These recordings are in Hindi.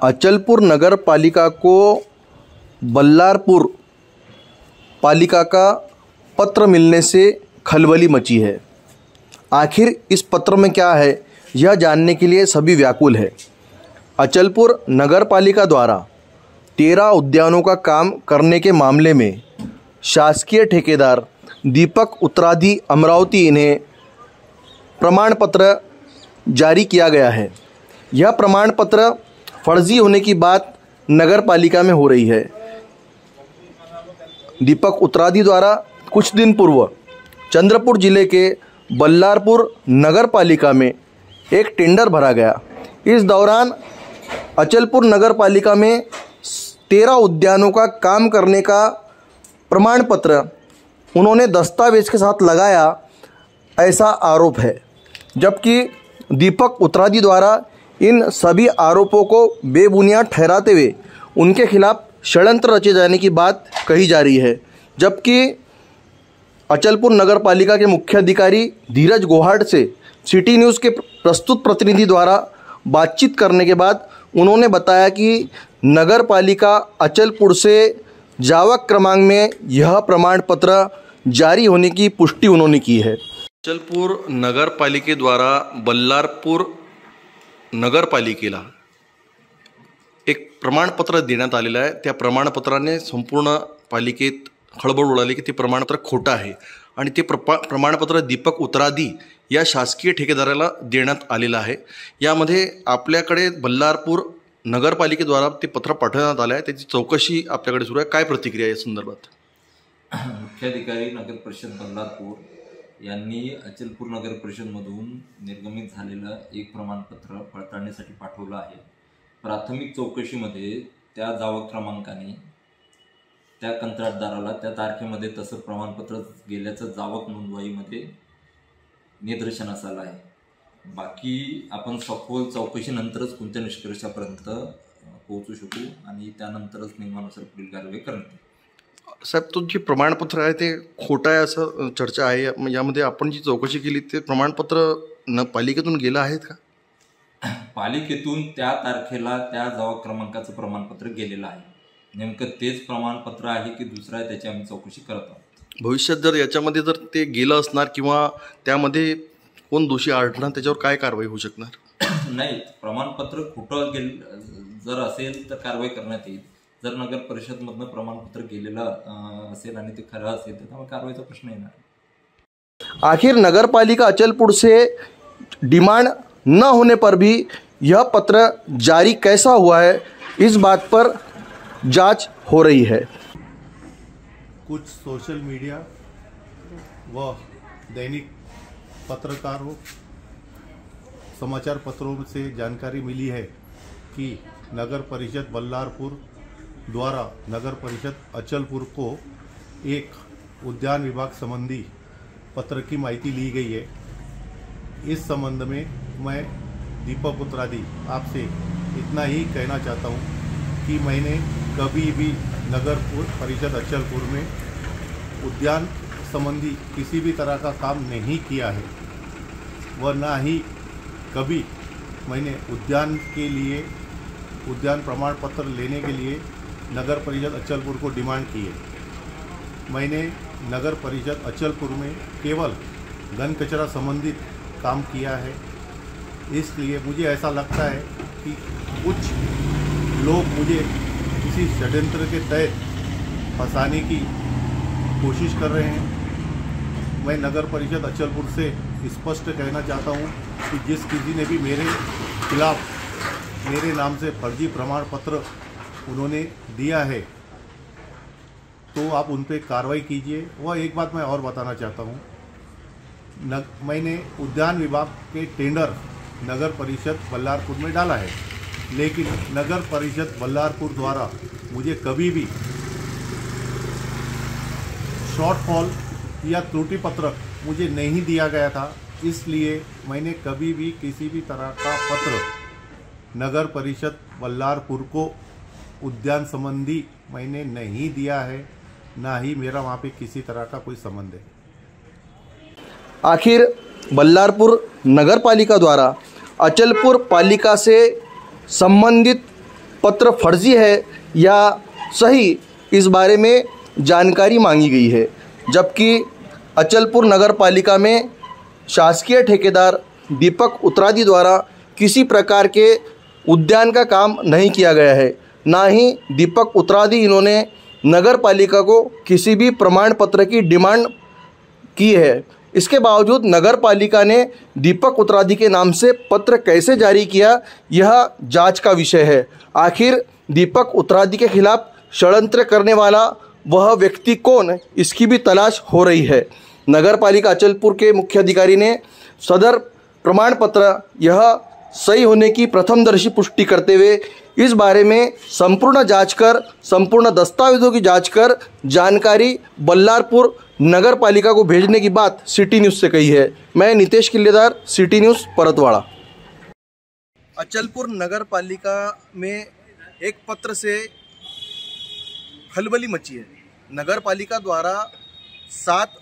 अचलपुर नगर पालिका को बल्लारपुर पालिका का पत्र मिलने से खलबली मची है। आखिर इस पत्र में क्या है, यह जानने के लिए सभी व्याकुल है। अचलपुर नगर पालिका द्वारा 13 उद्यानों का काम करने के मामले में शासकीय ठेकेदार दीपक उत्तराधी अमरावती इन्हें प्रमाण पत्र जारी किया गया है। यह प्रमाण पत्र फर्जी होने की बात नगर पालिका में हो रही है। दीपक उत्तराधी द्वारा कुछ दिन पूर्व चंद्रपुर जिले के बल्लारपुर नगर पालिका में एक टेंडर भरा गया। इस दौरान अचलपुर नगर पालिका में 13 उद्यानों का काम करने का प्रमाण पत्र उन्होंने दस्तावेज के साथ लगाया, ऐसा आरोप है। जबकि दीपक उत्तराधी द्वारा इन सभी आरोपों को बेबुनियाद ठहराते हुए उनके खिलाफ षड्यंत्र रचे जाने की बात कही जा रही है। जबकि अचलपुर नगर पालिका के मुख्य अधिकारी धीरज गोहाट से सिटी न्यूज़ के प्रस्तुत प्रतिनिधि द्वारा बातचीत करने के बाद उन्होंने बताया कि नगर पालिका अचलपुर से जावक क्रमांक में यह प्रमाण पत्र जारी होने की पुष्टि उन्होंने की है। अचलपुर नगर पालिकेद्वारा बल्लारपूर नगरपालिकेला एक प्रमाणपत्र देण्यात आलेलं आहे। त्या प्रमाणपत्राने संपूर्ण पालिकेत खळबळ उडाली की ते प्रमाणपत्र खोटं आहे आणि ते प्रमाणपत्र दीपक उत्तराधी या शासकीय ठेकेदाराला देण्यात आलेलं आहे। यामध्ये आपल्याकडे बल्लारपूर नगरपालिकेद्वारा ते पत्र पाठवण्यात आलं आहे, त्याची चौकशी आपल्याकडे सुरू आहे। काय प्रतिक्रिया या संदर्भात? मुख्याधिकारी नगर परिषद बल्लारपूर यांनी अचलपूर नगर परिषदमधून निर्गमित झालेलं एक प्रमाणपत्र पडताळणीसाठी पाठवलं आहे। प्राथमिक चौकशीमध्ये त्या जावक क्रमांकाने त्या कंत्राटदाराला त्या तारखेमध्ये तसं प्रमाणपत्र गेल्याचं जावक नोंदवाईमध्ये निदर्शनास आलं आहे। बाकी आपण सखोल चौकशीनंतरच कोणत्या निष्कर्षापर्यंत पोहोचू शकू आणि त्यानंतरच नियमानुसार पुढील कारवाई करण्यात येईल। साहेब, तो जे प्रमाणपत्र आहे ते खोटं आहे असं चर्चा आहे। यामध्ये आपण जी चौकशी केली ते प्रमाणपत्र पालिकेतून गेलं आहेत का? पालिकेतून त्या तारखेला त्या जावक क्रमांकाचं प्रमाणपत्र गेलेलं आहे। नेमकं तेच प्रमाणपत्र आहे की दुसरं आहे त्याची आम्ही चौकशी करत आहोत। भविष्यात जर याच्यामध्ये जर ते गेलं असणार किंवा त्यामध्ये कोण दोषी आढळणार त्याच्यावर काय कारवाई होऊ शकणार? नाही, प्रमाणपत्र खोटं जर असेल तर कारवाई करण्यात येईल। जर नगर परिषदमधनं प्रमाणपत्र गेलेलं असेल आणि ते खरं असेल तर त्यामुळे कारवाईचा प्रश्न येणार। आखिर नगर पालिका अचलपुर से डिमांड न होने पर भी यह पत्र जारी कैसा हुआ है, इस बात पर जांच हो रही है। कुछ सोशल मीडिया व दैनिक पत्रकारों समाचार पत्रों से जानकारी मिली है कि नगर परिषद बल्लारपुर द्वारा नगर परिषद अचलपुर को एक उद्यान विभाग संबंधी पत्र की माहिती ली गई है। इस संबंध में मैं दीपक उत्तराधी आपसे इतना ही कहना चाहता हूँ कि मैंने कभी भी नगर परिषद अचलपुर में उद्यान संबंधी किसी भी तरह का काम नहीं किया है व ना ही कभी मैंने उद्यान के लिए उद्यान प्रमाण पत्र लेने के लिए नगर परिषद अचलपुर को डिमांड की है। मैंने नगर परिषद अचलपुर में केवल घन कचरा संबंधित काम किया है। इसलिए मुझे ऐसा लगता है कि कुछ लोग मुझे किसी षड्यंत्र के तहत फंसाने की कोशिश कर रहे हैं। मैं नगर परिषद अचलपुर से स्पष्ट कहना चाहता हूं कि जिस किसी ने भी मेरे खिलाफ मेरे नाम से फर्जी प्रमाण पत्र उन्होंने दिया है तो आप उन पर कार्रवाई कीजिए। वह एक बात मैं और बताना चाहता हूँ, मैंने उद्यान विभाग के टेंडर नगर परिषद बल्लारपुर में डाला है, लेकिन नगर परिषद बल्लारपुर द्वारा मुझे कभी भी शॉर्टफॉल या त्रुटि पत्रक मुझे नहीं दिया गया था। इसलिए मैंने कभी भी किसी भी तरह का पत्र नगर परिषद बल्लारपुर को उद्यान संबंधी मैंने नहीं दिया है, ना ही मेरा वहाँ पे किसी तरह का कोई संबंध है। आखिर बल्लारपुर नगर पालिका द्वारा अचलपुर पालिका से संबंधित पत्र फर्जी है या सही, इस बारे में जानकारी मांगी गई है। जबकि अचलपुर नगर पालिका में शासकीय ठेकेदार दीपक उत्तरादी द्वारा किसी प्रकार के उद्यान का काम नहीं किया गया है, ना ही दीपक उत्तरादी इन्होंने नगर पालिका को किसी भी प्रमाण पत्र की डिमांड की है। इसके बावजूद नगर पालिका ने दीपक उत्तरादी के नाम से पत्र कैसे जारी किया, यह जांच का विषय है। आखिर दीपक उत्तरादी के खिलाफ षड्यंत्र करने वाला वह व्यक्ति कौन, इसकी भी तलाश हो रही है। नगर पालिका अचलपुर के मुख्य अधिकारी ने सदर प्रमाण पत्र यह सही होने की प्रथमदर्शी पुष्टि करते हुए इस बारे में संपूर्ण जांच कर, संपूर्ण दस्तावेजों की जांच कर जानकारी बल्लारपुर नगर पालिका को भेजने की बात सिटी न्यूज़ से कही है। मैं नितेश किल्लेदार, सिटी न्यूज़, परतवाड़ा। अचलपुर नगर पालिका में एक पत्र से खलबली मची है। नगर पालिका द्वारा 7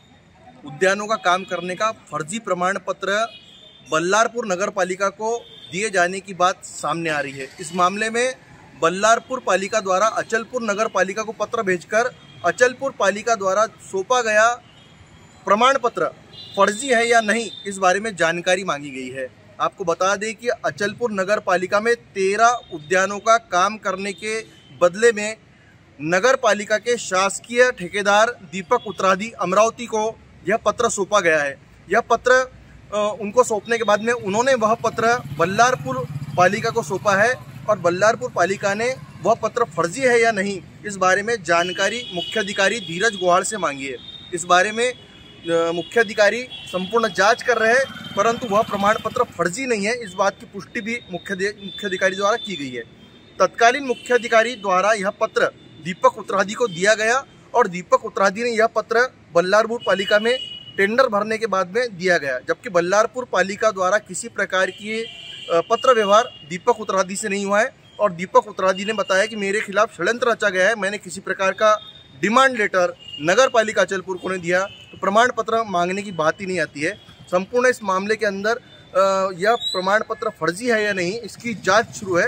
उद्यानों का काम करने का फर्जी प्रमाण पत्र बल्लारपुर नगर पालिका को दिए जाने की बात सामने आ रही है। इस मामले में बल्लारपुर पालिका द्वारा अचलपुर नगर पालिका को पत्र भेजकर अचलपुर पालिका द्वारा सौंपा गया प्रमाण पत्र फर्जी है या नहीं, इस बारे में जानकारी मांगी गई है। आपको बता दें कि अचलपुर नगर पालिका में 13 उद्यानों का काम करने के बदले में नगर पालिका के शासकीय ठेकेदार दीपक उत्तरादी अमरावती को यह पत्र सौंपा गया है। यह पत्र उनको सौंपने के बाद में उन्होंने वह पत्र बल्लारपुर पालिका को सौंपा है और बल्लारपुर पालिका ने वह पत्र फर्जी है या नहीं, इस बारे में जानकारी मुख्य अधिकारी धीरज गुहाड़ से मांगी है। इस बारे में मुख्य अधिकारी संपूर्ण जांच कर रहे हैं, परंतु वह प्रमाण पत्र फर्जी नहीं है, इस बात की पुष्टि भी मुख्य अधिकारी द्वारा की गई है। तत्कालीन मुख्य अधिकारी द्वारा यह पत्र दीपक उत्तरादी को दिया गया और दीपक उत्तरादी ने यह पत्र बल्लारपुर पालिका में टेंडर भरने के बाद में दिया गया। जबकि बल्लारपुर पालिका द्वारा किसी प्रकार की पत्र व्यवहार दीपक उत्तरादी से नहीं हुआ है और दीपक उत्तरादी ने बताया कि मेरे खिलाफ षड्यंत्र रचा गया है, मैंने किसी प्रकार का डिमांड लेटर नगर पालिका अचलपुर को नहीं दिया, तो प्रमाण पत्र मांगने की बात ही नहीं आती है। संपूर्ण इस मामले के अंदर यह प्रमाण पत्र फर्जी है या नहीं, इसकी जांच शुरू है।